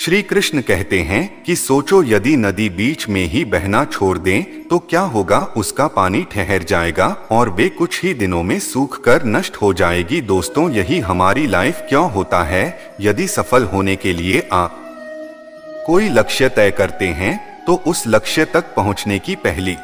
श्री कृष्ण कहते हैं कि सोचो यदि नदी बीच में ही बहना छोड़ दें तो क्या होगा, उसका पानी ठहर जाएगा और वे कुछ ही दिनों में सूख कर नष्ट हो जाएगी। दोस्तों, यही हमारी लाइफ क्यों होता है। यदि सफल होने के लिए आप कोई लक्ष्य तय करते हैं तो उस लक्ष्य तक पहुंचने की पहली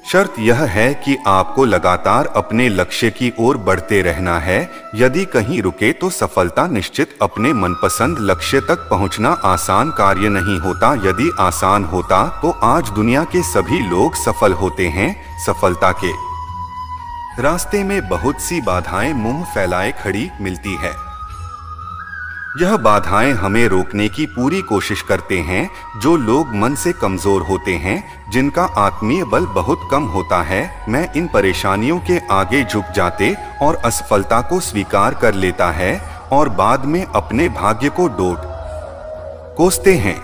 शर्त यह है कि आपको लगातार अपने लक्ष्य की ओर बढ़ते रहना है। यदि कहीं रुके तो सफलता निश्चित। अपने मनपसंद लक्ष्य तक पहुंचना आसान कार्य नहीं होता। यदि आसान होता तो आज दुनिया के सभी लोग सफल होते हैं। सफलता के रास्ते में बहुत सी बाधाएं मुंह फैलाए खड़ी मिलती है। यह बाधाएं हमें रोकने की पूरी कोशिश करते हैं। जो लोग मन से कमजोर होते हैं, जिनका आत्मीय बल बहुत कम होता है, मैं इन परेशानियों के आगे झुक जाते और असफलता को स्वीकार कर लेता है और बाद में अपने भाग्य को डोट कोसते हैं।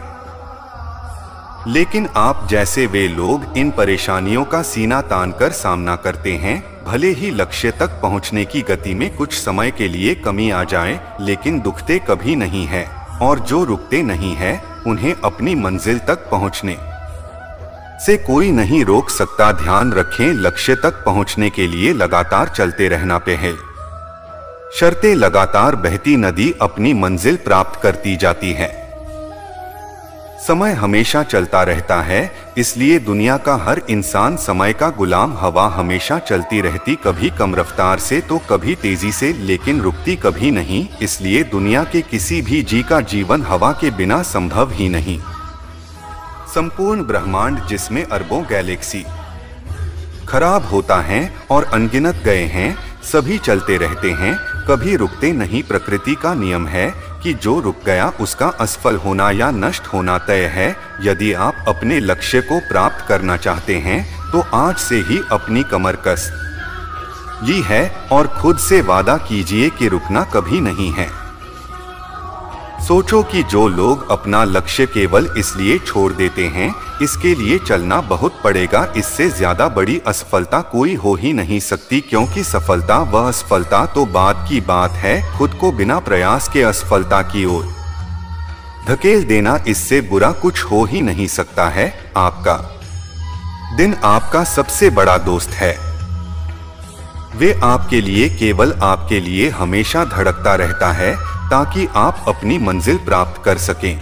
लेकिन आप जैसे वे लोग इन परेशानियों का सीना तानकर सामना करते हैं। भले ही लक्ष्य तक पहुंचने की गति में कुछ समय के लिए कमी आ जाए, लेकिन दुखते कभी नहीं है और जो रुकते नहीं है उन्हें अपनी मंजिल तक पहुंचने से कोई नहीं रोक सकता। ध्यान रखें, लक्ष्य तक पहुंचने के लिए लगातार चलते रहना पहल शर्तें। लगातार बहती नदी अपनी मंजिल प्राप्त करती जाती है। समय हमेशा चलता रहता है, इसलिए दुनिया का हर इंसान समय का गुलाम। हवा हमेशा चलती रहती, कभी कम रफ्तार से तो कभी तेजी से, लेकिन रुकती कभी नहीं। इसलिए दुनिया के किसी भी जीव का जीवन हवा के बिना संभव ही नहीं। संपूर्ण ब्रह्मांड, जिसमें अरबों गैलेक्सी खराब होता है और अनगिनत गए हैं, सभी चलते रहते हैं, कभी रुकते नहीं। प्रकृति का नियम है कि जो रुक गया उसका असफल होना या नष्ट होना तय है। यदि आप अपने लक्ष्य को प्राप्त करना चाहते हैं तो आज से ही अपनी कमर कस ली है और खुद से वादा कीजिए कि रुकना कभी नहीं है। सोचो कि जो लोग अपना लक्ष्य केवल इसलिए छोड़ देते हैं, इसके लिए चलना बहुत पड़ेगा। इससे ज्यादा बड़ी असफलता कोई हो ही नहीं सकती, क्योंकि सफलता व असफलता तो बाद की बात है। खुद को बिना प्रयास के असफलता की ओर धकेल देना, इससे बुरा कुछ हो ही नहीं सकता है। आपका दिन आपका सबसे बड़ा दोस्त है। वे आपके लिए, केवल आपके लिए हमेशा धड़कता रहता है ताकि आप अपनी मंजिल प्राप्त कर सकें।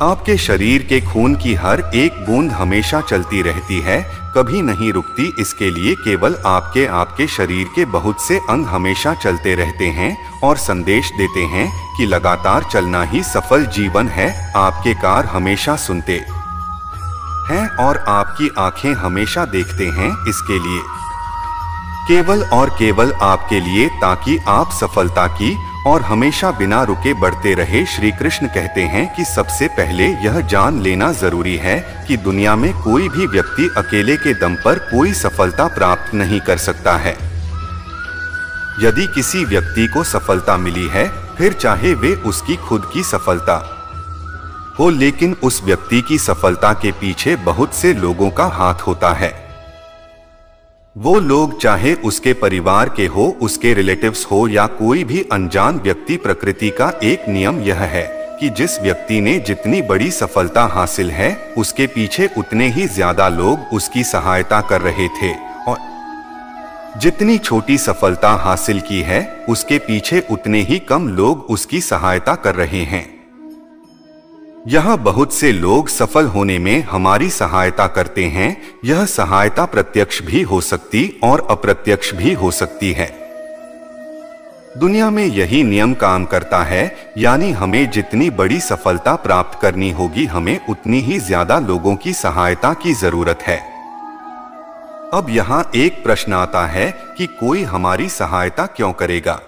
आपके शरीर के खून की हर एक बूंद हमेशा चलती रहती है, कभी नहीं रुकती। इसके लिए केवल आपके शरीर के बहुत से अंग हमेशा चलते रहते हैं और संदेश देते हैं कि लगातार चलना ही सफल जीवन है। आपके कान हमेशा सुनते हैं और आपकी आंखें हमेशा देखते हैं, इसके लिए केवल और केवल आपके लिए, ताकि आप सफलता की और हमेशा बिना रुके बढ़ते रहे। श्री कृष्ण कहते हैं कि सबसे पहले यह जान लेना जरूरी है कि दुनिया में कोई भी व्यक्ति अकेले के दम पर कोई सफलता प्राप्त नहीं कर सकता है। यदि किसी व्यक्ति को सफलता मिली है, फिर चाहे वे उसकी खुद की सफलता हो, लेकिन उस व्यक्ति की सफलता के पीछे बहुत से लोगों का हाथ होता है। वो लोग चाहे उसके परिवार के हो, उसके रिलेटिव्स हो या कोई भी अनजान व्यक्ति। प्रकृति का एक नियम यह है कि जिस व्यक्ति ने जितनी बड़ी सफलता हासिल है, उसके पीछे उतने ही ज्यादा लोग उसकी सहायता कर रहे थे, और जितनी छोटी सफलता हासिल की है, उसके पीछे उतने ही कम लोग उसकी सहायता कर रहे हैं। यह बहुत से लोग सफल होने में हमारी सहायता करते हैं। यह सहायता प्रत्यक्ष भी हो सकती और अप्रत्यक्ष भी हो सकती है। दुनिया में यही नियम काम करता है, यानी हमें जितनी बड़ी सफलता प्राप्त करनी होगी, हमें उतनी ही ज्यादा लोगों की सहायता की जरूरत है। अब यहाँ एक प्रश्न आता है कि कोई हमारी सहायता क्यों करेगा?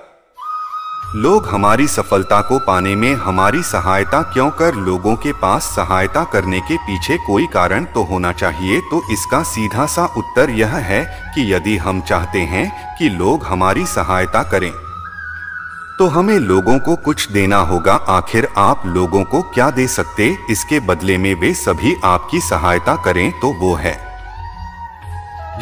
लोग हमारी सफलता को पाने में हमारी सहायता क्यों कर? लोगों के पास सहायता करने के पीछे कोई कारण तो होना चाहिए। तो इसका सीधा सा उत्तर यह है कि यदि हम चाहते हैं कि लोग हमारी सहायता करें, तो हमें लोगों को कुछ देना होगा। आखिर आप लोगों को क्या दे सकते? इसके बदले में वे सभी आपकी सहायता करें तो वो है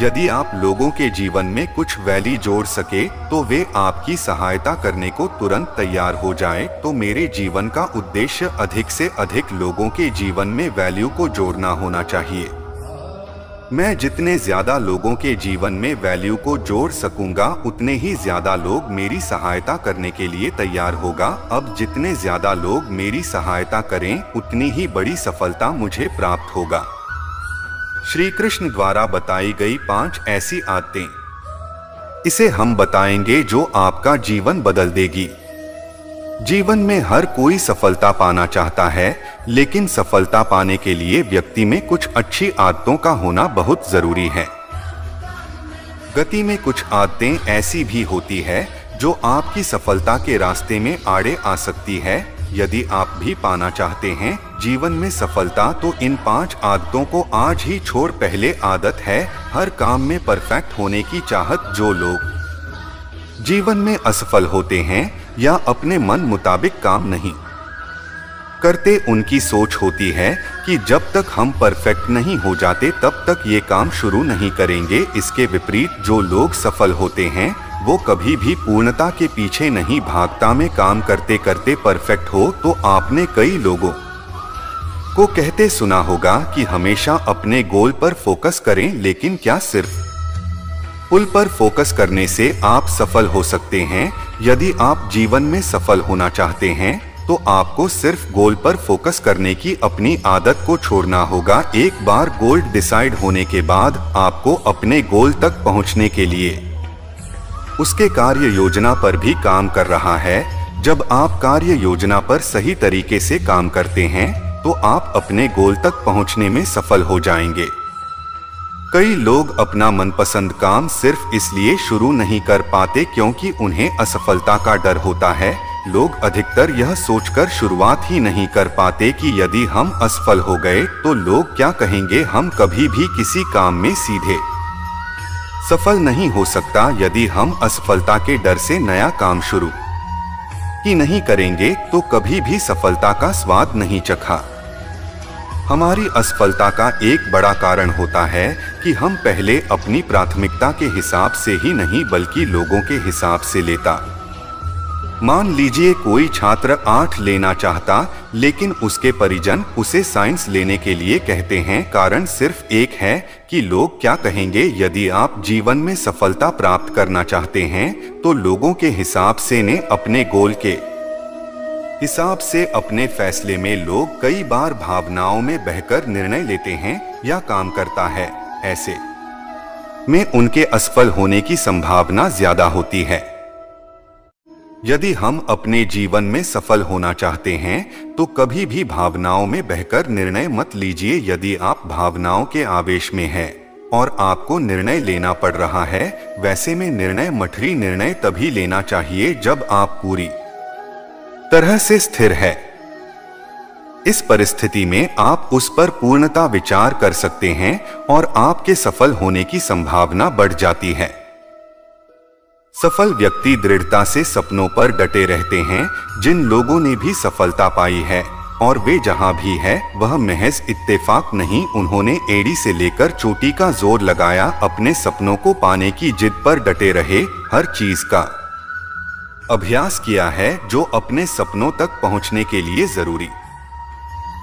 यदि आप लोगों के जीवन में कुछ वैल्यू जोड़ सके तो वे आपकी सहायता करने को तुरंत तैयार हो जाएं। तो मेरे जीवन का उद्देश्य अधिक से अधिक लोगों के जीवन में वैल्यू को जोड़ना होना चाहिए। मैं जितने ज्यादा लोगों के जीवन में वैल्यू को जोड़ सकूंगा उतने ही ज्यादा लोग मेरी सहायता करने के लिए तैयार होगा। अब जितने ज्यादा लोग मेरी सहायता करें उतनी ही बड़ी सफलता मुझे प्राप्त होगा। श्री कृष्ण द्वारा बताई गई 5 ऐसी आदतें। इसे हम बताएंगे जो आपका जीवन बदल देगी। जीवन में हर कोई सफलता पाना चाहता है, लेकिन सफलता पाने के लिए व्यक्ति में कुछ अच्छी आदतों का होना बहुत जरूरी है। गति में कुछ आदतें ऐसी भी होती है जो आपकी सफलता के रास्ते में आड़े आ सकती है। यदि आप भी पाना चाहते हैं जीवन में सफलता तो इन 5 आदतों को आज ही छोड़। पहले आदत है हर काम में परफेक्ट होने की चाहत। जो लोग जीवन में असफल होते हैं या अपने मन मुताबिक काम नहीं करते, उनकी सोच होती है कि जब तक हम परफेक्ट नहीं हो जाते तब तक ये काम शुरू नहीं करेंगे। इसके विपरीत जो लोग सफल होते हैं वो कभी भी पूर्णता के पीछे नहीं भागता। में काम करते करते परफेक्ट हो। तो आपने कई लोगों को कहते सुना होगा कि हमेशा अपने गोल पर फोकस करें, लेकिन क्या सिर्फ पुल पर फोकस करने से आप सफल हो सकते हैं? यदि आप जीवन में सफल होना चाहते हैं तो आपको सिर्फ गोल पर फोकस करने की अपनी आदत को छोड़ना होगा। एक बार गोल डिसाइड होने के बाद आपको अपने गोल तक पहुंचने के लिए उसके कार्य योजना पर भी काम कर रहा है। जब आप कार्य योजना पर सही तरीके से काम करते हैं तो आप अपने गोल तक पहुंचने में सफल हो जाएंगे। कई लोग अपना मनपसंद काम सिर्फ इसलिए शुरू नहीं कर पाते क्योंकि उन्हें असफलता का डर होता है। लोग अधिकतर यह सोचकर शुरुआत ही नहीं कर पाते कि यदि हम असफल हो गए तो लोग क्या कहेंगे। हम कभी भी किसी काम में सीधे सफल नहीं हो सकता। यदि हम असफलता के डर से नया काम शुरू ही नहीं करेंगे तो कभी भी सफलता का स्वाद नहीं चखा। हमारी असफलता का एक बड़ा कारण होता है कि हम पहले अपनी प्राथमिकता के हिसाब से ही नहीं बल्कि लोगों के हिसाब से लेता। मान लीजिए कोई छात्र 8 लेना चाहता, लेकिन उसके परिजन उसे साइंस लेने के लिए कहते हैं। कारण सिर्फ एक है कि लोग क्या कहेंगे। यदि आप जीवन में सफलता प्राप्त करना चाहते हैं तो लोगों के हिसाब से ने अपने गोल के हिसाब से अपने फैसले में लोग कई बार भावनाओं में बहकर निर्णय लेते हैं या काम करता है। ऐसे में उनके असफल होने की संभावना ज्यादा होती है। यदि हम अपने जीवन में सफल होना चाहते हैं तो कभी भी भावनाओं में बहकर निर्णय मत लीजिए। यदि आप भावनाओं के आवेश में हैं और आपको निर्णय लेना पड़ रहा है, वैसे में निर्णय मठरी निर्णय तभी लेना चाहिए जब आप पूरी तरह से स्थिर है। इस परिस्थिति में आप उस पर पूर्णता विचार कर सकते हैं और आपके सफल होने की संभावना बढ़ जाती है। सफल व्यक्ति दृढ़ता से सपनों पर डटे रहते हैं। जिन लोगों ने भी सफलता पाई है और वे जहां भी है वह महज इत्तेफाक नहीं, उन्होंने एड़ी से लेकर चोटी का जोर लगाया, अपने सपनों को पाने की जिद पर डटे रहे, हर चीज का अभ्यास किया है जो अपने सपनों तक पहुंचने के लिए जरूरी।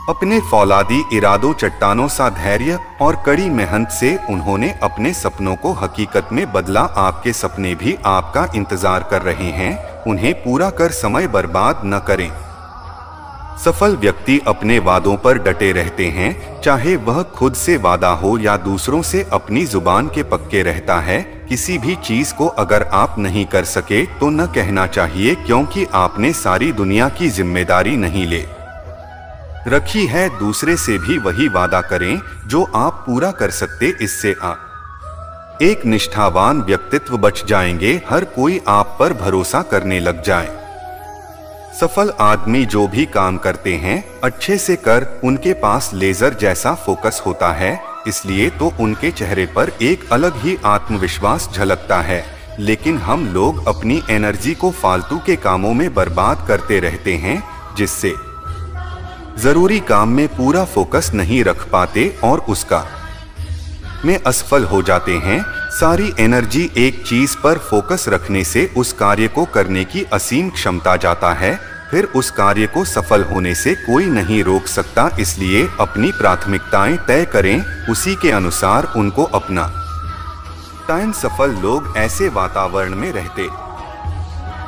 अपने फौलादी इरादों, चट्टानों सा धैर्य और कड़ी मेहनत से उन्होंने अपने सपनों को हकीकत में बदला। आपके सपने भी आपका इंतजार कर रहे हैं, उन्हें पूरा कर समय बर्बाद न करें। सफल व्यक्ति अपने वादों पर डटे रहते हैं, चाहे वह खुद से वादा हो या दूसरों से। अपनी जुबान के पक्के रहता है। किसी भी चीज को अगर आप नहीं कर सके तो न कहना चाहिए, क्योंकि आपने सारी दुनिया की जिम्मेदारी नहीं ले रखी है। दूसरे से भी वही वादा करें जो आप पूरा कर सकते। इससे आप एक निष्ठावान व्यक्तित्व बच जाएंगे। हर कोई आप पर भरोसा करने लग जाए। सफल आदमी जो भी काम करते हैं अच्छे से कर, उनके पास लेजर जैसा फोकस होता है, इसलिए तो उनके चेहरे पर एक अलग ही आत्मविश्वास झलकता है। लेकिन हम लोग अपनी एनर्जी को फालतू के कामों में बर्बाद करते रहते हैं, जिससे जरूरी काम में पूरा फोकस नहीं रख पाते और उसका में असफल हो जाते हैं। सारी एनर्जी एक चीज पर फोकस रखने से उस कार्य को करने की असीम क्षमता जाता है, फिर उस कार्य को सफल होने से कोई नहीं रोक सकता। इसलिए अपनी प्राथमिकताएं तय करें, उसी के अनुसार उनको अपना टाइम। सफल लोग ऐसे वातावरण में रहते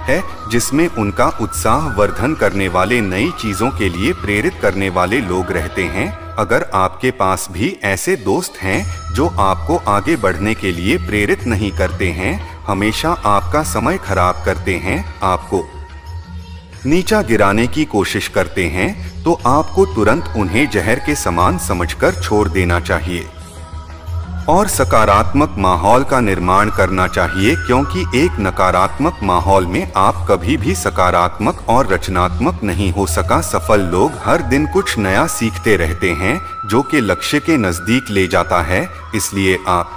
हैं जिसमें उनका उत्साह वर्धन करने वाले, नई चीजों के लिए प्रेरित करने वाले लोग रहते हैं। अगर आपके पास भी ऐसे दोस्त हैं जो आपको आगे बढ़ने के लिए प्रेरित नहीं करते हैं, हमेशा आपका समय खराब करते हैं, आपको नीचा गिराने की कोशिश करते हैं, तो आपको तुरंत उन्हें जहर के समान समझकर छोड़ देना चाहिए और सकारात्मक माहौल का निर्माण करना चाहिए, क्योंकि एक नकारात्मक माहौल में आप कभी भी सकारात्मक और रचनात्मक नहीं हो सका। सफल लोग हर दिन कुछ नया सीखते रहते हैं जो कि लक्ष्य के नजदीक ले जाता है। इसलिए आप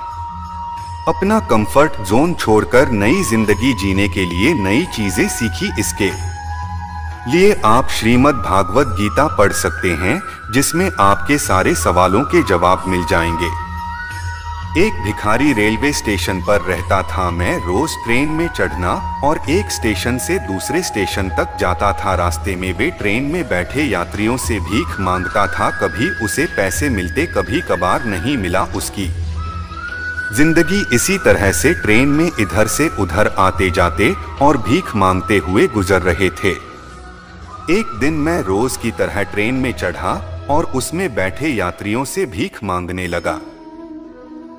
अपना कंफर्ट जोन छोड़कर नई जिंदगी जीने के लिए नई चीजें सीखी। इसके लिए आप श्रीमद् भागवत गीता पढ़ सकते हैं, जिसमें आपके सारे सवालों के जवाब मिल जाएंगे। एक भिखारी रेलवे स्टेशन पर रहता था। मैं रोज ट्रेन में चढ़ना और एक स्टेशन से दूसरे स्टेशन तक जाता था। रास्ते में वे ट्रेन में बैठे यात्रियों से भीख मांगता था। कभी उसे पैसे मिलते, कभी कभार नहीं मिला। उसकी जिंदगी इसी तरह से ट्रेन में इधर से उधर आते जाते और भीख मांगते हुए गुजर रहे थे। एक दिन मैं रोज की तरह ट्रेन में चढ़ा और उसमें बैठे यात्रियों से भीख मांगने लगा।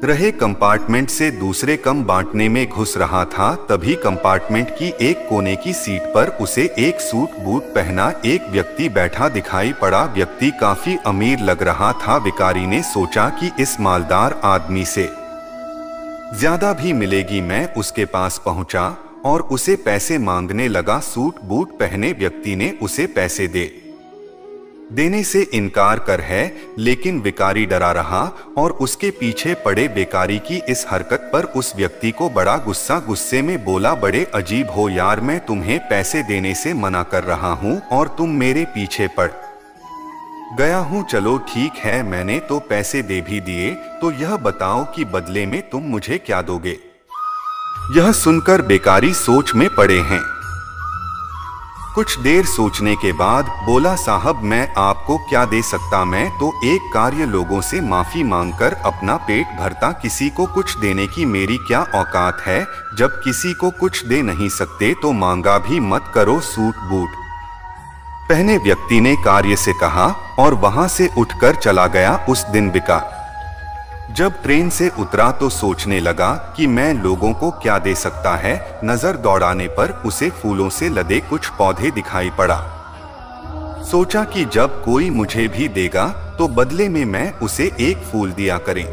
रहे कंपार्टमेंट से दूसरे कम बांटने में घुस रहा था। तभी कंपार्टमेंट की एक कोने की सीट पर उसे एक सूट बूट पहना एक व्यक्ति बैठा दिखाई पड़ा। व्यक्ति काफी अमीर लग रहा था। भिखारी ने सोचा कि इस मालदार आदमी से ज्यादा भी मिलेगी। मैं उसके पास पहुंचा और उसे पैसे मांगने लगा। सूट बूट पहने व्यक्ति ने उसे पैसे देने से इनकार कर है, लेकिन भिखारी डरा रहा और उसके पीछे पड़े। भिखारी की इस हरकत पर उस व्यक्ति को बड़ा गुस्से में बोला, बड़े अजीब हो यार, मैं तुम्हें पैसे देने से मना कर रहा हूँ और तुम मेरे पीछे पड़ गया हूँ। चलो ठीक है, मैंने तो पैसे दे भी दिए, तो यह बताओ कि बदले में तुम मुझे क्या दोगे। यह सुनकर भिखारी सोच में पड़े हैं। कुछ देर सोचने के बाद बोला, साहब मैं आपको क्या दे सकता, मैं तो एक कार्य लोगों से माफी मांगकर अपना पेट भरता, किसी को कुछ देने की मेरी क्या औकात है। जब किसी को कुछ दे नहीं सकते तो मांगा भी मत करो। सूट बूट पहने व्यक्ति ने कार्य से कहा और वहां से उठकर चला गया। उस दिन भिखारी जब ट्रेन से उतरा तो सोचने लगा कि मैं लोगों को क्या दे सकता है। नजर दौड़ाने पर उसे फूलों से लदे कुछ पौधे दिखाई पड़ा। सोचा कि जब कोई मुझे भी देगा तो बदले में मैं उसे एक फूल दिया करें।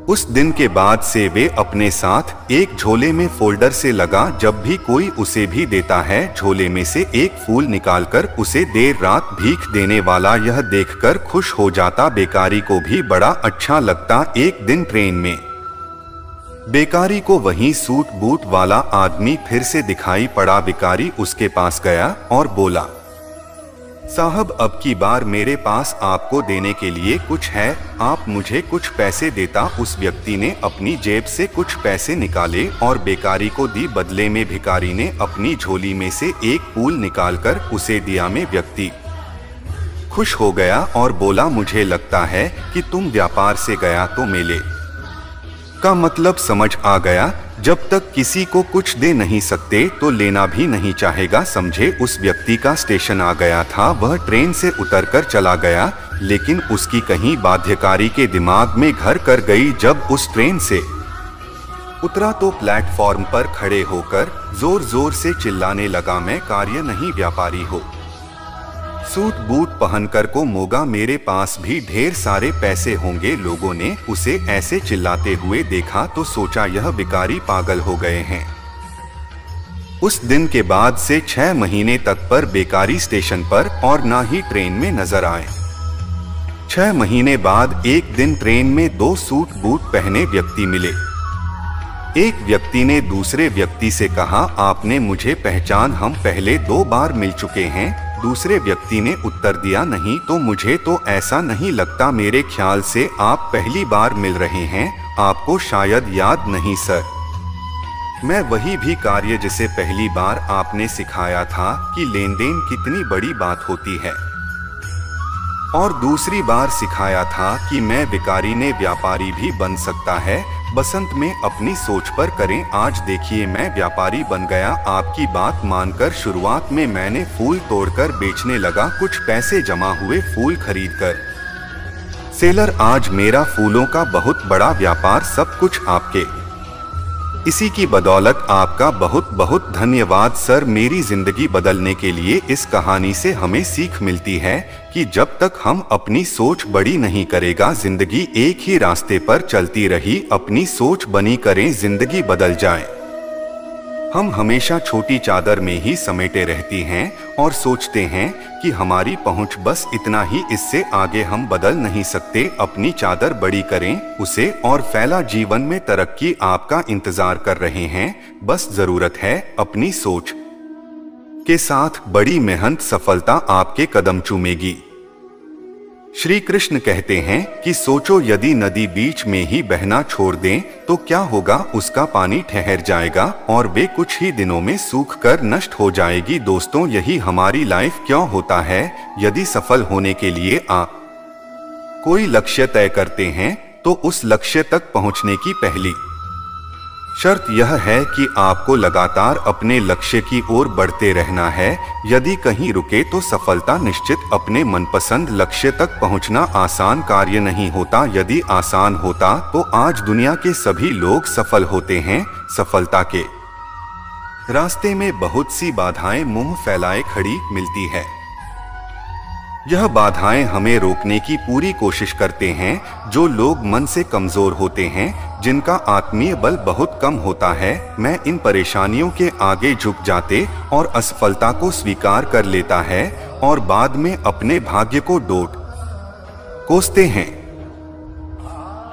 उस दिन के बाद से वे अपने साथ एक झोले में फोल्डर से लगा। जब भी कोई उसे भी देता है, झोले में से एक फूल निकालकर उसे देर रात भीख देने वाला यह देखकर खुश हो जाता। भिखारी को भी बड़ा अच्छा लगता। एक दिन ट्रेन में भिखारी को वही सूट बूट वाला आदमी फिर से दिखाई पड़ा। भिखारी उसके पास गया और बोला, साहब अब की बार मेरे पास आपको देने के लिए कुछ है, आप मुझे कुछ पैसे देता। उस व्यक्ति ने अपनी जेब से कुछ पैसे निकाले और भिखारी को दी। बदले में भिखारी ने अपनी झोली में से एक फूल निकालकर उसे दिया। में व्यक्ति खुश हो गया और बोला, मुझे लगता है कि तुम व्यापार से गया तो मेले का मतलब समझ आ गया। जब तक किसी को कुछ दे नहीं सकते तो लेना भी नहीं चाहेगा, समझे। उस व्यक्ति का स्टेशन आ गया था। वह ट्रेन से उतरकर चला गया, लेकिन उसकी कहीं बाध्यकारी के दिमाग में घर कर गई। जब उस ट्रेन से उतरा तो प्लेटफॉर्म पर खड़े होकर जोर जोर से चिल्लाने लगा, मैं कार्य नहीं व्यापारी हो। सूट बूट पहनकर को मोगा, मेरे पास भी ढेर सारे पैसे होंगे। लोगों ने उसे ऐसे चिल्लाते हुए देखा तो सोचा यह भिखारी पागल हो गए हैं। उस दिन के बाद से 6 महीने तक पर भिखारी स्टेशन पर और ना ही ट्रेन में नजर आए। 6 महीने बाद एक दिन ट्रेन में 2 सूट बूट पहने व्यक्ति मिले। एक व्यक्ति ने दूसरे व्यक्ति से कहा, आपने मुझे पहचान, हम पहले 2 बार मिल चुके हैं। दूसरे व्यक्ति ने उत्तर दिया, नहीं तो मुझे तो ऐसा नहीं लगता, मेरे ख्याल से आप पहली बार मिल रहे हैं, आपको शायद याद नहीं सर। मैं वही भी कार्य जिसे पहली बार आपने सिखाया था कि लेन देन कितनी बड़ी बात होती है, और दूसरी बार सिखाया था कि मैं भिखारी ने व्यापारी भी बन सकता है, बसंत में अपनी सोच पर करें। आज देखिए मैं व्यापारी बन गया, आपकी बात मानकर। शुरुआत में मैंने फूल तोड़कर बेचने लगा, कुछ पैसे जमा हुए फूल खरीदकर। सेलर, आज मेरा फूलों का बहुत बड़ा व्यापार, सब कुछ आपके, इसी की बदौलत। आपका बहुत बहुत धन्यवाद सर। मेरी जिंदगी बदलने के लिए इस कहानी से हमें सीख मिलती है कि जब तक हम अपनी सोच बड़ी नहीं करेगा, जिंदगी एक ही रास्ते पर चलती रही। अपनी सोच बनी करें, जिंदगी बदल जाए। हम हमेशा छोटी चादर में ही समेटे रहती हैं और सोचते हैं कि हमारी पहुंच बस इतना ही, इससे आगे हम बदल नहीं सकते। अपनी चादर बड़ी करें उसे, और फैला जीवन में तरक्की आपका इंतजार कर रहे हैं। बस जरूरत है अपनी सोच के साथ बड़ी मेहनत, सफलता आपके कदम चूमेगी। श्री कृष्ण कहते हैं कि सोचो, यदि नदी बीच में ही बहना छोड़ दें तो क्या होगा, उसका पानी ठहर जाएगा और वे कुछ ही दिनों में सूख कर नष्ट हो जाएगी। दोस्तों, यही हमारी लाइफ क्यों होता है। यदि सफल होने के लिए आप कोई लक्ष्य तय करते हैं तो उस लक्ष्य तक पहुंचने की पहली शर्त यह है कि आपको लगातार अपने लक्ष्य की ओर बढ़ते रहना है। यदि कहीं रुके तो सफलता निश्चित। अपने मनपसंद लक्ष्य तक पहुंचना आसान कार्य नहीं होता। यदि आसान होता तो आज दुनिया के सभी लोग सफल होते हैं। सफलता के रास्ते में बहुत सी बाधाएं मुंह फैलाए खड़ी मिलती है। यह बाधाएं हमें रोकने की पूरी कोशिश करते हैं। जो लोग मन से कमजोर होते हैं, जिनका आत्मीय बल बहुत कम होता है, मैं इन परेशानियों के आगे झुक जाते और असफलता को स्वीकार कर लेता है और बाद में अपने भाग्य को डोट कोसते हैं।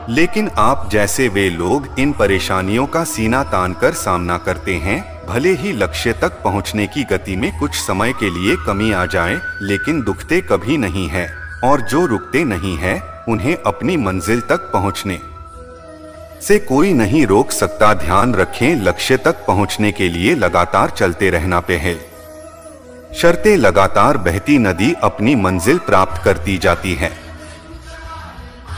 लेकिन आप जैसे वे लोग इन परेशानियों का सीना तानकर सामना करते हैं। भले ही लक्ष्य तक पहुंचने की गति में कुछ समय के लिए कमी आ जाए, लेकिन दुखते कभी नहीं है, और जो रुकते नहीं है उन्हें अपनी मंजिल तक पहुंचने से कोई नहीं रोक सकता। ध्यान रखें, लक्ष्य तक पहुंचने के लिए लगातार चलते रहना है। शर्तें लगातार बहती नदी अपनी मंजिल प्राप्त करती जाती है।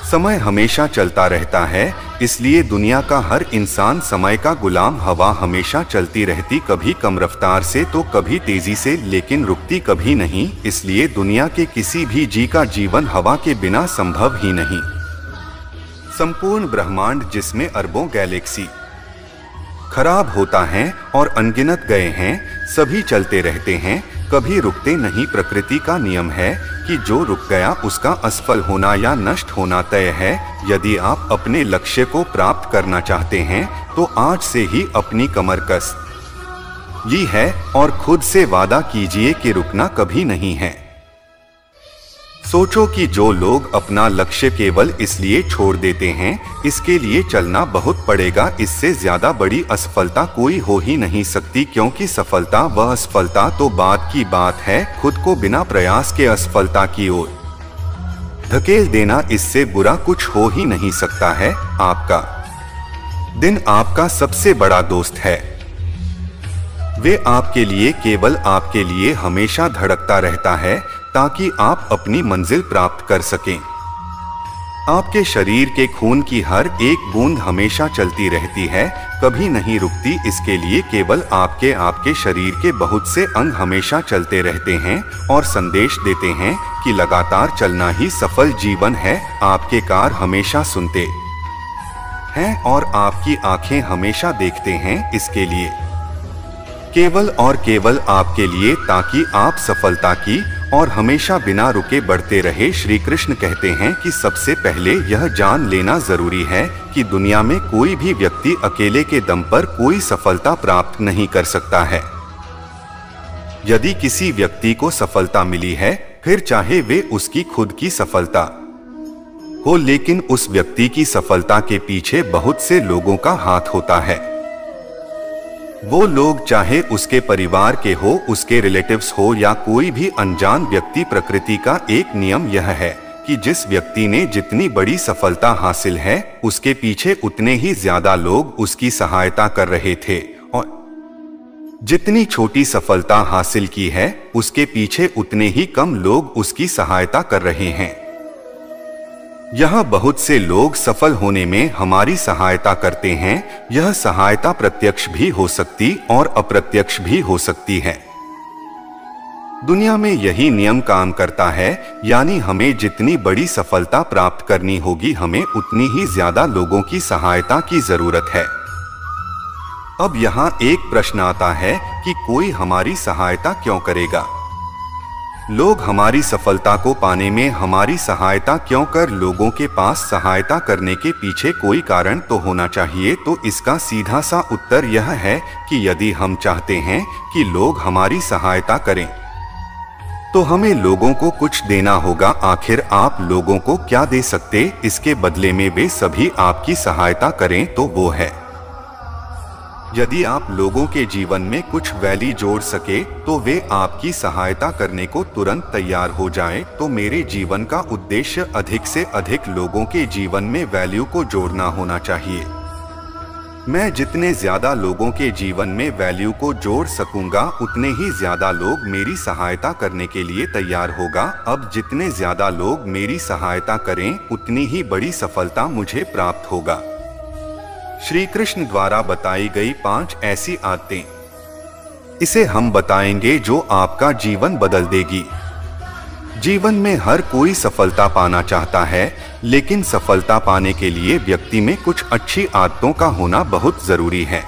समय हमेशा चलता रहता है, इसलिए दुनिया का हर इंसान समय का गुलाम। हवा हमेशा चलती रहती, कभी कम रफ्तार से तो कभी तेजी से, लेकिन रुकती कभी नहीं। इसलिए दुनिया के किसी भी जीव का जीवन हवा के बिना संभव ही नहीं। संपूर्ण ब्रह्मांड, जिसमें अरबों गैलेक्सी खराब होता है और अनगिनत गए हैं, सभी चलते रहते हैं, कभी रुकते नहीं। प्रकृति का नियम है कि जो रुक गया उसका असफल होना या नष्ट होना तय है। यदि आप अपने लक्ष्य को प्राप्त करना चाहते हैं तो आज से ही अपनी कमर कस ली है और खुद से वादा कीजिए कि रुकना कभी नहीं है। सोचो कि जो लोग अपना लक्ष्य केवल इसलिए छोड़ देते हैं, इसके लिए चलना बहुत पड़ेगा। इससे ज्यादा बड़ी असफलता कोई हो ही नहीं सकती, क्योंकि सफलता व असफलता तो बाद की बात है। खुद को बिना प्रयास के असफलता की ओर धकेल देना, इससे बुरा कुछ हो ही नहीं सकता है। आपका दिन आपका सबसे बड़ा दोस्त है। वे आपके लिए, केवल आपके लिए हमेशा धड़कता रहता है ताकि आप अपनी मंजिल प्राप्त कर सकें। आपके शरीर के खून की हर एक बूंद हमेशा चलती रहती है, कभी नहीं रुकती। इसके लिए केवल आपके शरीर के बहुत से अंग हमेशा चलते रहते हैं और संदेश देते हैं कि लगातार चलना ही सफल जीवन है। आपके कान हमेशा सुनते हैं और आपकी आंखें हमेशा देखते हैं, इसके लिए केवल और केवल आपके लिए, ताकि आप सफलता की और हमेशा बिना रुके बढ़ते रहे। श्री कृष्ण कहते हैं कि सबसे पहले यह जान लेना जरूरी है कि दुनिया में कोई भी व्यक्ति अकेले के दम पर कोई सफलता प्राप्त नहीं कर सकता है। यदि किसी व्यक्ति को सफलता मिली है, फिर चाहे वे उसकी खुद की सफलता हो, लेकिन उस व्यक्ति की सफलता के पीछे बहुत से लोगों का हाथ होता है। वो लोग चाहे उसके परिवार के हो, उसके रिलेटिव्स हो या कोई भी अनजान व्यक्ति, प्रकृति का एक नियम यह है कि जिस व्यक्ति ने जितनी बड़ी सफलता हासिल है उसके पीछे उतने ही ज्यादा लोग उसकी सहायता कर रहे थे, और जितनी छोटी सफलता हासिल की है उसके पीछे उतने ही कम लोग उसकी सहायता कर रहे हैं। यहाँ बहुत से लोग सफल होने में हमारी सहायता करते हैं। यह सहायता प्रत्यक्ष भी हो सकती और अप्रत्यक्ष भी हो सकती है। दुनिया में यही नियम काम करता है, यानी हमें जितनी बड़ी सफलता प्राप्त करनी होगी हमें उतनी ही ज्यादा लोगों की सहायता की जरूरत है। अब यहाँ एक प्रश्न आता है कि कोई हमारी सहायता क्यों करेगा? लोग हमारी सफलता को पाने में हमारी सहायता क्यों कर? लोगों के पास सहायता करने के पीछे कोई कारण तो होना चाहिए। तो इसका सीधा सा उत्तर यह है कि यदि हम चाहते हैं कि लोग हमारी सहायता करें तो हमें लोगों को कुछ देना होगा। आखिर आप लोगों को क्या दे सकते? इसके बदले में वे सभी आपकी सहायता करें तो वो है, यदि आप लोगों के जीवन में कुछ वैल्यू जोड़ सके तो वे आपकी सहायता करने को तुरंत तैयार हो जाएं। तो मेरे जीवन का उद्देश्य अधिक से अधिक लोगों के जीवन में वैल्यू को जोड़ना होना चाहिए। मैं जितने ज्यादा लोगों के जीवन में वैल्यू को जोड़ सकूंगा उतने ही ज्यादा लोग मेरी सहायता करने के लिए तैयार होगा। अब जितने ज्यादा लोग मेरी सहायता करें उतनी ही बड़ी सफलता मुझे प्राप्त होगा। श्री कृष्ण द्वारा बताई गई 5 ऐसी आदतें, इसे हम बताएंगे जो आपका जीवन बदल देगी। जीवन में हर कोई सफलता पाना चाहता है, लेकिन सफलता पाने के लिए व्यक्ति में कुछ अच्छी आदतों का होना बहुत जरूरी है।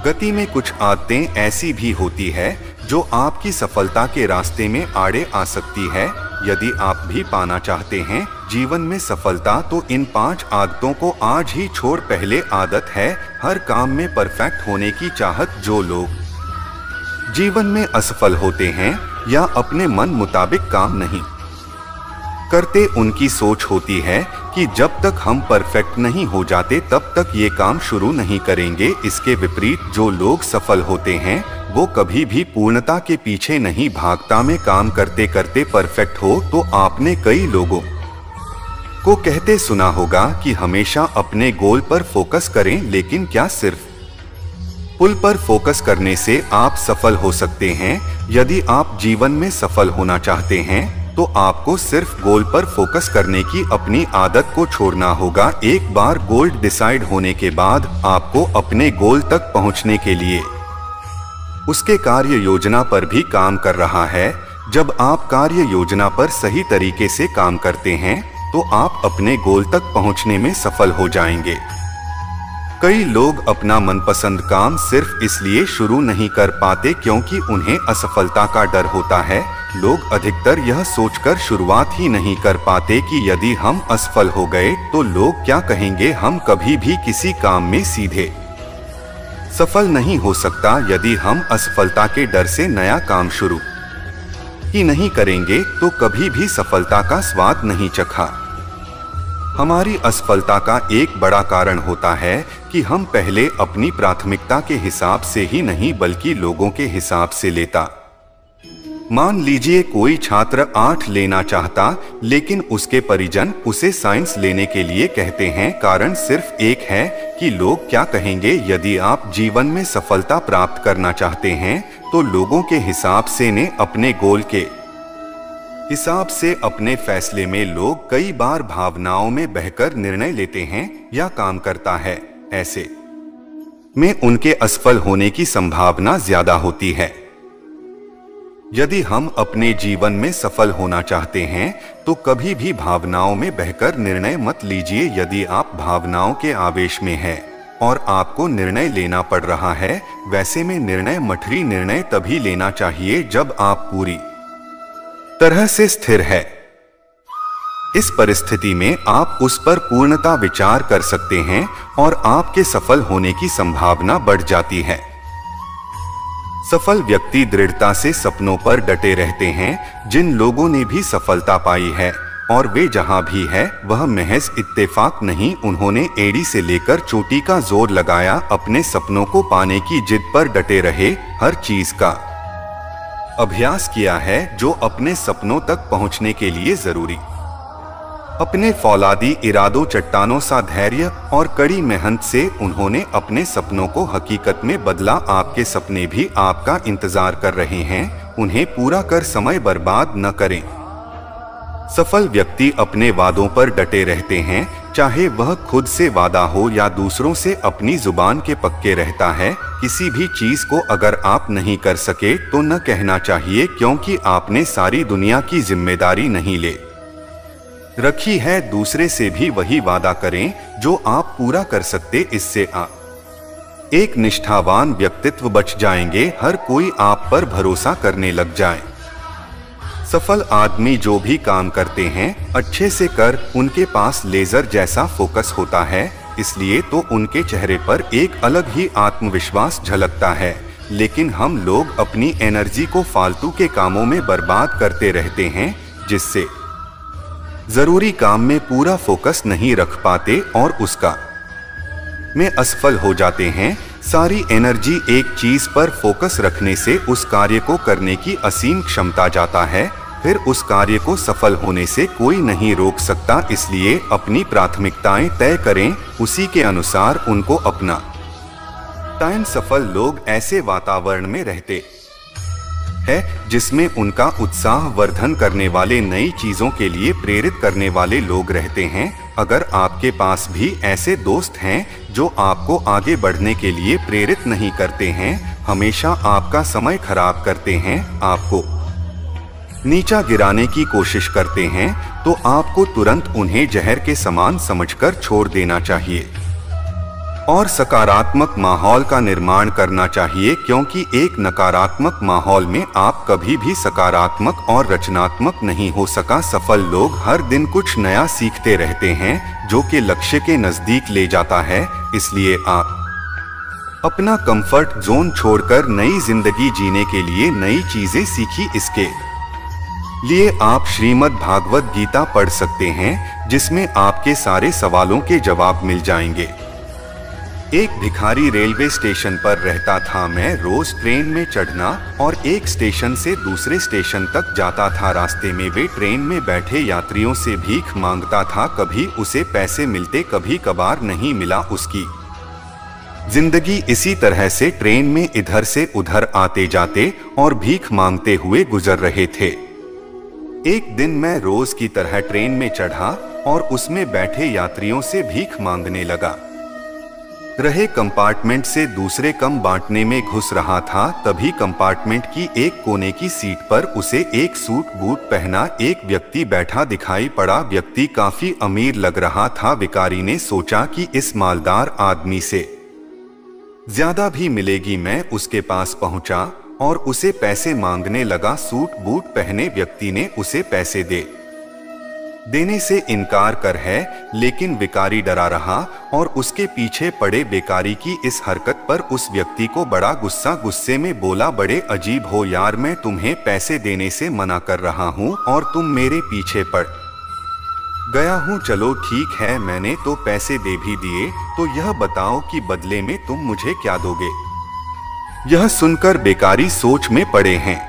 गति में कुछ आदतें ऐसी भी होती है जो आपकी सफलता के रास्ते में आड़े आ सकती है। यदि आप भी पाना चाहते हैं जीवन में सफलता तो इन 5 आदतों को आज ही छोड़। पहले आदत है हर काम में परफेक्ट होने की चाहत। जो लोग जीवन में असफल होते हैं या अपने मन मुताबिक काम नहीं करते, उनकी सोच होती है कि जब तक हम परफेक्ट नहीं हो जाते तब तक ये काम शुरू नहीं करेंगे। इसके विपरीत जो लोग सफल होते हैं वो कभी भी पूर्णता के पीछे नहीं भागता, में काम करते करते परफेक्ट हो। तो आपने कई लोगों को कहते सुना होगा कि हमेशा अपने गोल पर फोकस करें, लेकिन क्या सिर्फ पुल पर फोकस करने से आप सफल हो सकते हैं? यदि आप जीवन में सफल होना चाहते हैं तो आपको सिर्फ गोल पर फोकस करने की अपनी आदत को छोड़ना होगा। एक बार गोल डिसाइड होने के बाद आपको अपने गोल तक पहुंचने के लिए उसके कार्य योजना पर भी काम कर रहा है। जब आप कार्य योजना पर सही तरीके से काम करते हैं तो आप अपने गोल तक पहुंचने में सफल हो जाएंगे। कई लोग अपना मनपसंद काम सिर्फ इसलिए शुरू नहीं कर पाते क्योंकि उन्हें असफलता का डर होता है। लोग अधिकतर यह सोचकर शुरुआत ही नहीं कर पाते कि यदि हम असफल हो गए तो लोग क्या कहेंगे। हम कभी भी किसी काम में सीधे सफल नहीं हो सकता यदि हम असफलता के डर से नया काम शुरू ही नहीं करेंगे तो कभी भी सफलता का स्वाद नहीं चखा। हमारी असफलता का एक बड़ा कारण होता है कि हम पहले अपनी प्राथमिकता के हिसाब से ही नहीं बल्कि लोगों के हिसाब से लेता। मान लीजिए कोई छात्र 8 लेना चाहता लेकिन उसके परिजन उसे साइंस लेने के लिए कहते हैं। कारण सिर्फ एक है कि लोग क्या कहेंगे। यदि आप जीवन में सफलता प्राप्त करना चाहते हैं तो लोगों के हिसाब से ने अपने गोल के हिसाब से अपने फैसले में लोग कई बार भावनाओं में बहकर निर्णय लेते हैं या काम करता है। ऐसे में उनके असफल होने की संभावना ज्यादा होती है। यदि हम अपने जीवन में सफल होना चाहते हैं तो कभी भी भावनाओं में बहकर निर्णय मत लीजिए। यदि आप भावनाओं के आवेश में हैं और आपको निर्णय लेना पड़ रहा है, वैसे में निर्णय मठरी निर्णय तभी लेना चाहिए जब आप पूरी तरह से स्थिर है। इस परिस्थिति में आप उस पर पूर्णता विचार कर सकते हैं और आपके सफल होने की संभावना बढ़ जाती है। सफल व्यक्ति दृढ़ता से सपनों पर डटे रहते हैं। जिन लोगों ने भी सफलता पाई है और वे जहां भी है वह महज इत्तेफाक नहीं, उन्होंने एड़ी से लेकर चोटी का जोर लगाया, अपने सपनों को पाने की जिद पर डटे रहे, हर चीज का अभ्यास किया है जो अपने सपनों तक पहुंचने के लिए जरूरी। अपने फौलादी इरादों, चट्टानों सा धैर्य और कड़ी मेहनत से उन्होंने अपने सपनों को हकीकत में बदला। आपके सपने भी आपका इंतजार कर रहे हैं, उन्हें पूरा कर समय बर्बाद न करें। सफल व्यक्ति अपने वादों पर डटे रहते हैं, चाहे वह खुद से वादा हो या दूसरों से, अपनी जुबान के पक्के रहता है। किसी भी चीज को अगर आप नहीं कर सके तो न कहना चाहिए, क्योंकि आपने सारी दुनिया की जिम्मेदारी नहीं ले रखी है। दूसरे से भी वही वादा करें जो आप पूरा कर सकते, इससे आप एक निष्ठावान व्यक्तित्व बच जाएंगे, हर कोई आप पर भरोसा करने लग जाए। सफल आदमी जो भी काम करते हैं अच्छे से कर, उनके पास लेजर जैसा फोकस होता है, इसलिए तो उनके चेहरे पर एक अलग ही आत्मविश्वास झलकता है। लेकिन हम लोग अपनी एनर्जी को फालतू के कामों में बर्बाद करते रहते हैं, जिससे जरूरी काम में पूरा फोकस नहीं रख पाते और उसका में असफल हो जाते हैं। सारी एनर्जी एक चीज पर फोकस रखने से उस कार्य को करने की असीम क्षमता जाता है, फिर उस कार्य को सफल होने से कोई नहीं रोक सकता। इसलिए अपनी प्राथमिकताएं तय करें, उसी के अनुसार उनको अपना टाइम। सफल लोग ऐसे वातावरण में रहते है जिसमें उनका उत्साह वर्धन करने वाले, नई चीजों के लिए प्रेरित करने वाले लोग रहते हैं। अगर आपके पास भी ऐसे दोस्त हैं जो आपको आगे बढ़ने के लिए प्रेरित नहीं करते हैं, हमेशा आपका समय खराब करते हैं, आपको नीचा गिराने की कोशिश करते हैं, तो आपको तुरंत उन्हें जहर के समान समझकर छोड़ देना चाहिए और सकारात्मक माहौल का निर्माण करना चाहिए, क्योंकि एक नकारात्मक माहौल में आप कभी भी सकारात्मक और रचनात्मक नहीं हो सका। सफल लोग हर दिन कुछ नया सीखते रहते हैं जो कि लक्ष्य के नजदीक ले जाता है। इसलिए आप अपना कंफर्ट जोन छोड़कर नई जिंदगी जीने के लिए नई चीजें सीखी। इसके लिए आप श्रीमद् भागवत गीता पढ़ सकते हैं, जिसमें आपके सारे सवालों के जवाब मिल जाएंगे। एक भिखारी रेलवे स्टेशन पर रहता था। मैं रोज ट्रेन में चढ़ना और एक स्टेशन से दूसरे स्टेशन तक जाता था। रास्ते में वे ट्रेन में बैठे यात्रियों से भीख मांगता था। कभी उसे पैसे मिलते, कभी कभार नहीं मिला। उसकी जिंदगी इसी तरह से ट्रेन में इधर से उधर आते जाते और भीख मांगते हुए गुजर रहे थे। एक दिन मैं रोज की तरह ट्रेन में चढ़ा और उसमें बैठे यात्रियों से भीख मांगने लगा। रहे कंपार्टमेंट से दूसरे कम बांटने में घुस रहा था। तभी कंपार्टमेंट की एक कोने की सीट पर उसे एक सूट बूट पहना एक व्यक्ति बैठा दिखाई पड़ा। व्यक्ति काफी अमीर लग रहा था। भिखारी ने सोचा कि इस मालदार आदमी से ज्यादा भी मिलेगी। मैं उसके पास पहुंचा और उसे पैसे मांगने लगा। सूट बूट पहने व्यक्ति ने उसे पैसे देने से इनकार कर है, लेकिन भिखारी डरा रहा और उसके पीछे पड़े। भिखारी की इस हरकत पर उस व्यक्ति को बड़ा गुस्से में बोला, बड़े अजीब हो यार, मैं तुम्हें पैसे देने से मना कर रहा हूँ और तुम मेरे पीछे पड़ गया हूँ। चलो ठीक है, मैंने तो पैसे दे भी दिए, तो यह बताओ कि बदले में तुम मुझे क्या दोगे। यह सुनकर भिखारी सोच में पड़े हैं।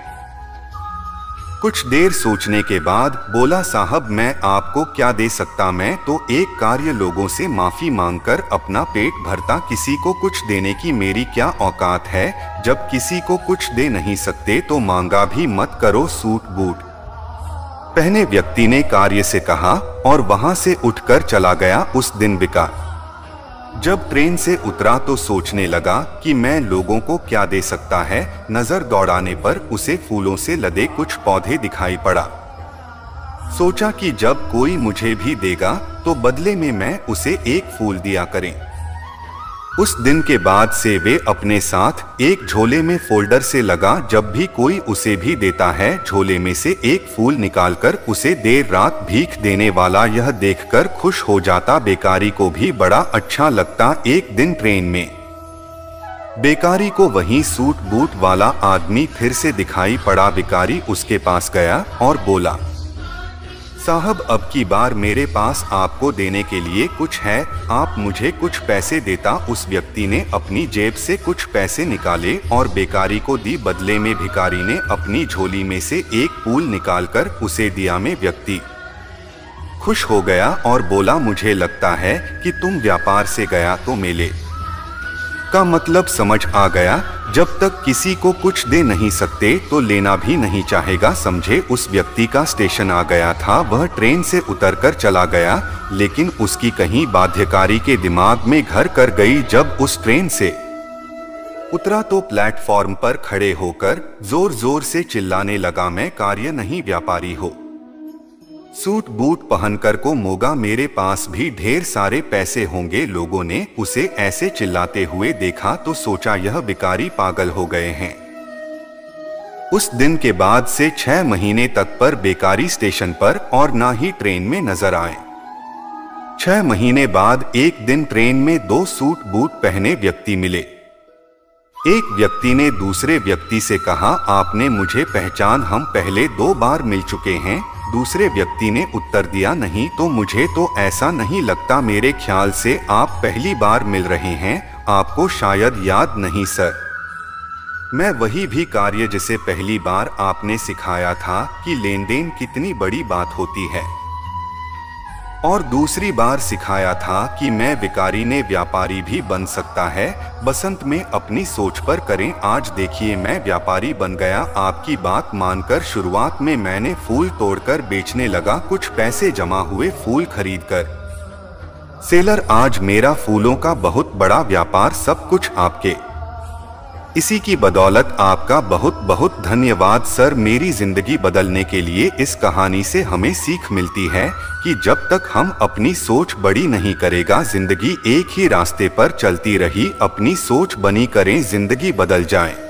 कुछ देर सोचने के बाद बोला, साहब मैं आपको क्या दे सकता, मैं तो एक कार्य लोगों से माफी मांगकर अपना पेट भरता, किसी को कुछ देने की मेरी क्या औकात है। जब किसी को कुछ दे नहीं सकते तो मांगा भी मत करो। सूट बूट पहने व्यक्ति ने कार्य से कहा और वहां से उठकर चला गया। उस दिन भिखारी जब ट्रेन से उतरा तो सोचने लगा कि मैं लोगों को क्या दे सकता है। नजर दौड़ाने पर उसे फूलों से लदे कुछ पौधे दिखाई पड़ा। सोचा कि जब कोई मुझे भी देगा तो बदले में मैं उसे एक फूल दिया करें। उस दिन के बाद से वे अपने साथ एक झोले में फोल्डर से लगा। जब भी कोई उसे भी देता है, झोले में से एक फूल निकालकर उसे देर रात भीख देने वाला यह देखकर खुश हो जाता। भिखारी को भी बड़ा अच्छा लगता। एक दिन ट्रेन में भिखारी को वही सूट बूट वाला आदमी फिर से दिखाई पड़ा। भिखारी उसके पास गया और बोला, साहब, अब की बार मेरे पास आपको देने के लिए कुछ है, आप मुझे कुछ पैसे देता। उस व्यक्ति ने अपनी जेब से कुछ पैसे निकाले और बेकारी को दी। बदले में भिखारी ने अपनी झोली में से एक फूल निकालकर उसे दिया। में व्यक्ति खुश हो गया और बोला, मुझे लगता है कि तुम व्यापार से गया तो मेले का मतलब समझ आ गया। जब तक किसी को कुछ दे नहीं सकते तो लेना भी नहीं चाहेगा, समझे। उस व्यक्ति का स्टेशन आ गया था, वह ट्रेन से उतरकर चला गया, लेकिन उसकी कहीं बाध्यकारी के दिमाग में घर कर गई। जब उस ट्रेन से उतरा तो प्लेटफॉर्म पर खड़े होकर जोर जोर से चिल्लाने लगा, मैं कार्य नहीं व्यापारी हो। सूट बूट पहनकर को मोगा, मेरे पास भी ढेर सारे पैसे होंगे। लोगों ने उसे ऐसे चिल्लाते हुए देखा तो सोचा यह भिखारी पागल हो गए हैं। उस दिन के बाद से 6 महीने तक पर बेकारी स्टेशन पर और ना ही ट्रेन में नजर आए। 6 महीने बाद एक दिन ट्रेन में 2 सूट बूट पहने व्यक्ति मिले। एक व्यक्ति ने दूसरे व्यक्ति से कहा, आपने मुझे पहचान, हम पहले 2 बार मिल चुके हैं। दूसरे व्यक्ति ने उत्तर दिया, नहीं तो मुझे तो ऐसा नहीं लगता, मेरे ख्याल से आप पहली बार मिल रहे हैं, आपको शायद याद नहीं सर। मैं वही भी कार्य जिसे पहली बार आपने सिखाया था कि लेन देन कितनी बड़ी बात होती है, और दूसरी बार सिखाया था कि मैं भिखारी ने व्यापारी भी बन सकता है, बसंत में अपनी सोच पर करें। आज देखिए मैं व्यापारी बन गया। आपकी बात मानकर शुरुआत में मैंने फूल तोड़कर बेचने लगा, कुछ पैसे जमा हुए फूल खरीदकर। सेलर, आज मेरा फूलों का बहुत बड़ा व्यापार, सब कुछ आपके इसी की बदौलत। आपका बहुत बहुत धन्यवाद सर। मेरी जिंदगी बदलने के लिए इस कहानी से हमें सीख मिलती है कि जब तक हम अपनी सोच बड़ी नहीं करेगा, जिंदगी एक ही रास्ते पर चलती रही। अपनी सोच बनी करें, जिंदगी बदल जाए।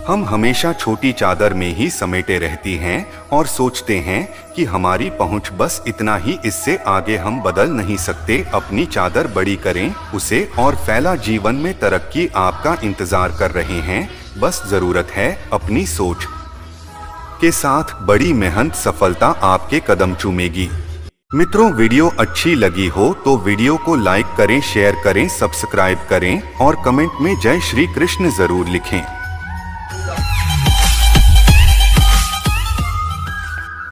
हम हमेशा छोटी चादर में ही समेटे रहती हैं और सोचते हैं कि हमारी पहुंच बस इतना ही, इससे आगे हम बदल नहीं सकते। अपनी चादर बड़ी करें उसे और फैला। जीवन में तरक्की आपका इंतजार कर रहे हैं, बस जरूरत है अपनी सोच के साथ बड़ी मेहनत। सफलता आपके कदम चूमेगी। मित्रों, वीडियो अच्छी लगी हो तो वीडियो को लाइक करें, शेयर करें, सब्सक्राइब करें और कमेंट में जय श्री कृष्ण जरूर लिखें।